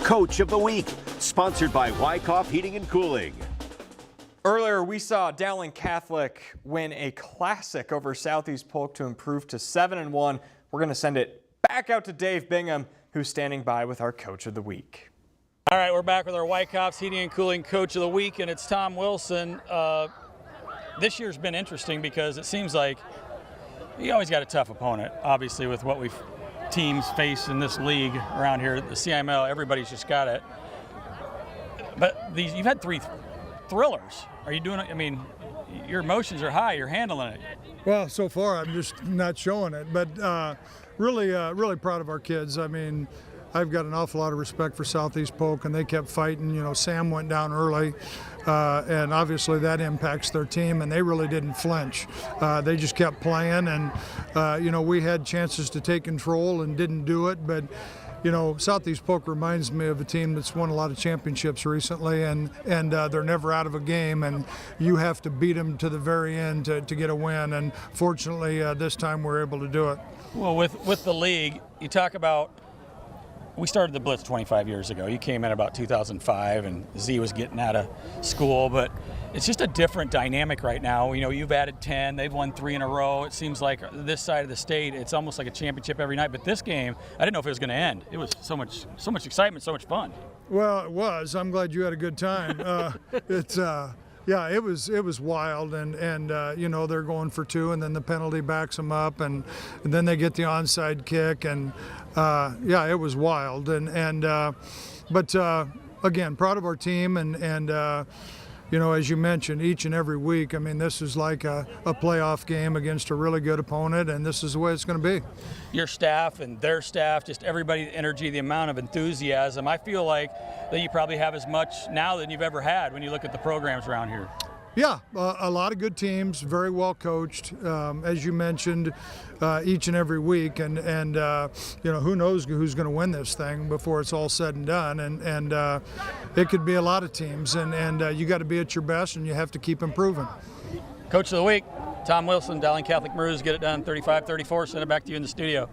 Coach of the Week, sponsored by Wyckoff Heating and Cooling. Earlier, we saw Dowling Catholic win a classic over Southeast Polk to improve to 7-1. We're going to send it back out to Dave Bingham, who's standing by with our Coach of the Week. All right, we're back with our Wyckoff's Heating and Cooling Coach of the Week, and it's Tom Wilson. This year's been interesting because it seems like you always got a tough opponent, obviously, with what teams face in this league around here. The CIML, everybody's just got it. But you've had 3 thrillers. Are you doing it? I mean, your emotions are high. You're handling it. Well, so far I'm just not showing it, but really proud of our kids. I mean, I've got an awful lot of respect for Southeast Polk, and they kept fighting. You know, Sam went down early, and obviously that impacts their team, and they really didn't flinch. They just kept playing, and you know, we had chances to take control and didn't do it, but you know, Southeast Polk reminds me of a team that's won a lot of championships recently, and they're never out of a game, and you have to beat them to the very end to get a win, and fortunately this time we're able to do it. Well, with the league, you talk about, we started the Blitz 25 years ago. You came in about 2005, and Z was getting out of school, but it's just a different dynamic right now. You know, you've added 10, they've won 3 in a row. It seems like this side of the state, it's almost like a championship every night. But this game, I didn't know if it was going to end. It was so much excitement, so much fun. Well, it was. I'm glad you had a good time. Yeah, it was wild, and you know, they're going for 2, and then the penalty backs them up, and then they get the onside kick, and yeah, it was wild, but again, proud of our team, and you know, as you mentioned, each and every week, I mean, this is like a playoff game against a really good opponent, and this is the way it's going to be. Your staff and their staff, just everybody, the energy, the amount of enthusiasm, I feel like that you probably have as much now than you've ever had when you look at the programs around here. Yeah, a lot of good teams, very well coached, as you mentioned, each and every week, and you know, who knows who's going to win this thing before it's all said and done, and it could be a lot of teams, and you got to be at your best, and you have to keep improving. Coach of the Week, Tom Wilson, Dowling Catholic Maroons, get it done 35-34. Send it back to you in the studio.